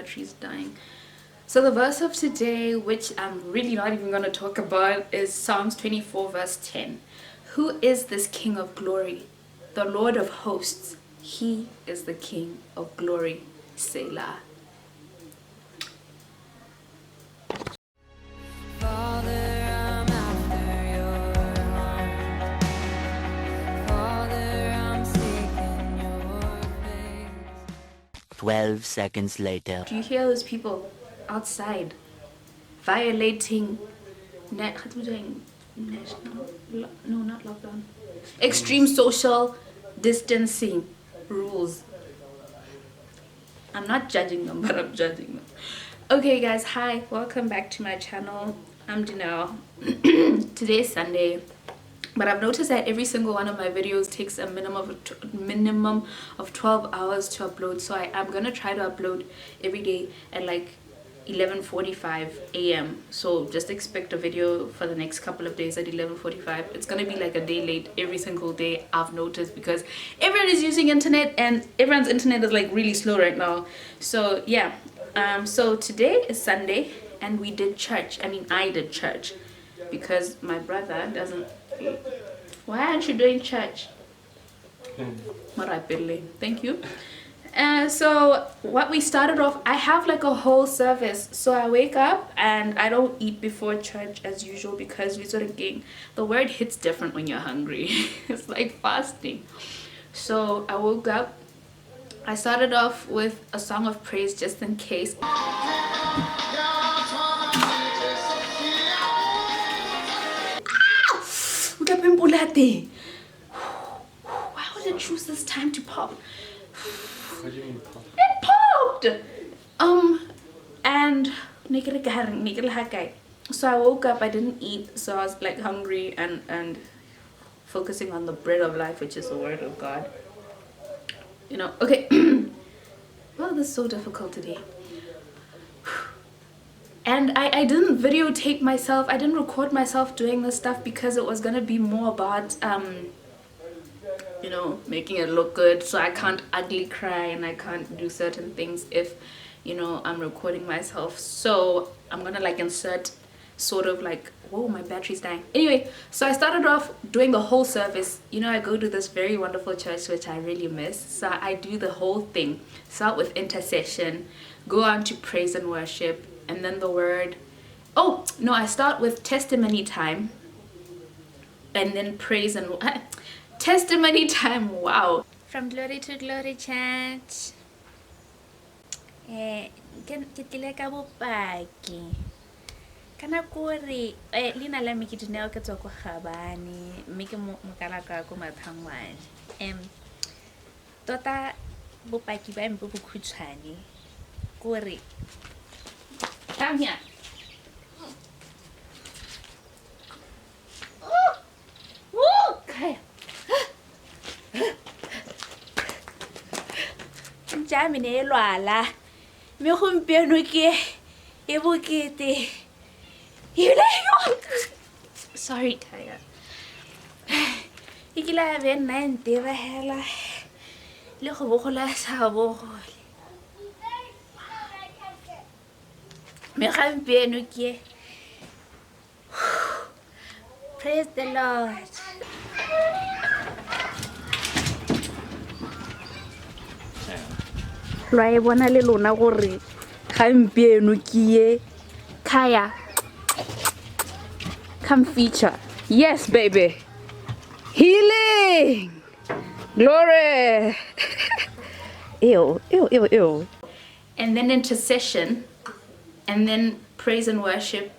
battery's dying. So the verse of today, which I'm really not even going to talk about, is Psalms 24 verse 10. Who is this King of glory? The Lord of hosts. He is the King of glory. Selah. Father, I'm after your heart. Father, I'm seeking your face. 12 seconds later. Do you hear those people outside violating not lockdown, extreme social distancing rules? I'm not judging them, but I'm judging them. Okay guys, hi, welcome back to my channel. I'm DINEO. Today's Sunday, but I've noticed that every single one of my videos takes a minimum of 12 hours to upload. So I'm gonna try to upload every day at like 11:45 a.m. so just expect a video for the next couple of days at 11:45. It's gonna be like a day late every single day, I've noticed, because everyone is using internet and everyone's internet is like really slow right now. So yeah, so today is Sunday and we did church. I did church because my brother doesn't. Why aren't you doing church? Thank you. So what we started off, I have like a whole service. So I wake up and I don't eat before church as usual because we sort of getting, the word hits different when you're hungry. It's like fasting. So I woke up, I started off with a song of praise just in case. Why would I choose this time to pop? What do you mean pop? It popped! And so I woke up, I didn't eat, so I was like hungry and focusing on the bread of life, which is the word of God. You know, okay. Well, this is so difficult today. And I didn't videotape myself, I didn't record myself doing this stuff because it was gonna be more about you know, making it look good. So I can't ugly cry and I can't do certain things if, you know, I'm recording myself. So I'm gonna like insert sort of like, whoa, my battery's dying. Anyway, so I started off doing the whole service. You know, I go to this very wonderful church which I really miss. So I do the whole thing. Start with intercession, go on to praise and worship, and then the word. Oh no, I start with testimony time and then praise and testimony time. Wow. From glory to glory, church. Ke tlile ka bopaki kana kore leina la me ke DINEO ke tswa ko Gabane mme ke mokalaka ko Mathangwane. Tota bopaki ba mpe bo khutshwane kore come here. Okay. Jamine e lwala me gompieno ke e bokete sorry Kaya e kila be nna nteba hela le go bogola sa bogole me gampieno ke praise the Lord. Lwa e bona le lona gore gampieno ke ye Kaya, come feature. Yes baby, healing, glory. Ew. And then intercession, and then praise and worship.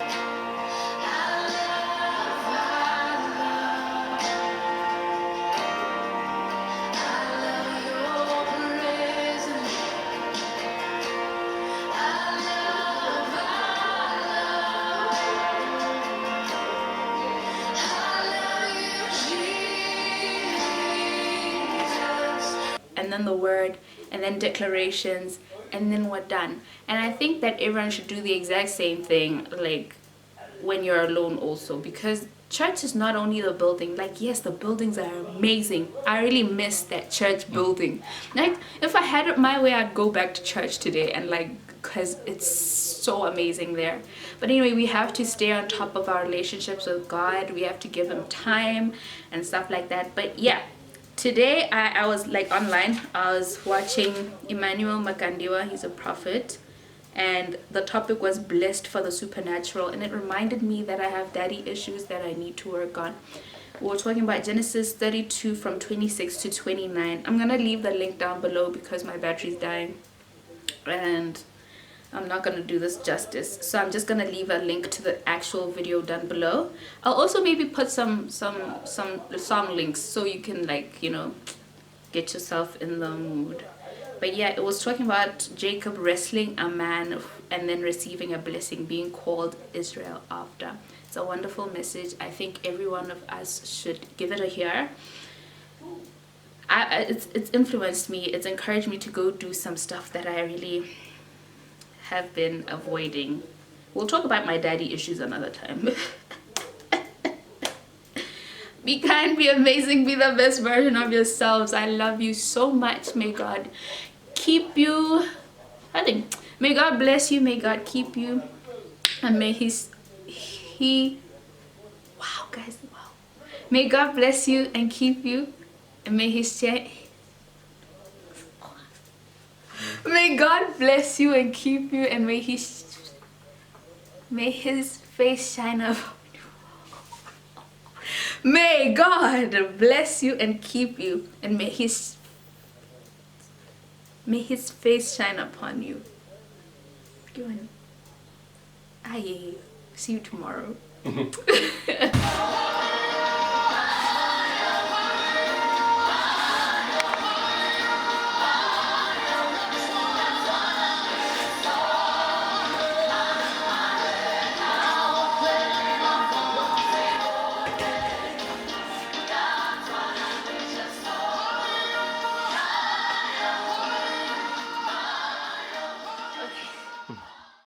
And then the word, and then declarations, and then we're done. And I think that everyone should do the exact same thing, like when you're alone also, because church is not only the building. Like, yes, the buildings are amazing. I really miss that church building. Like, if I had it my way, I'd go back to church today, and like, because it's so amazing there. But anyway, we have to stay on top of our relationships with God. We have to give him time and stuff like that. But yeah, today I was like online. I was watching Emmanuel Makandiwa. He's a prophet, and the topic was blessed for the supernatural, and it reminded me that I have daddy issues that I need to work on. We were talking about Genesis 32 from 26 to 29. I'm gonna leave the link down below because my battery's dying and I'm not gonna do this justice, so I'm just gonna leave a link to the actual video down below. I'll also maybe put some song links so you can, like, you know, get yourself in the mood. But yeah, it was talking about Jacob wrestling a man and then receiving a blessing, being called Israel after. It's a wonderful message. I think every one of us should give it a hear. It's influenced me. It's encouraged me to go do some stuff that I really have been avoiding. We'll talk about my daddy issues another time. Be kind, be amazing, be the best version of yourselves. I love you so much. May God keep you. May God bless you, may God keep you, and may wow guys, wow, may God bless you and keep you, and may God bless you and keep you, and may his face shine upon you. May God bless you and keep you, and may his face shine upon you. Aye. See you tomorrow.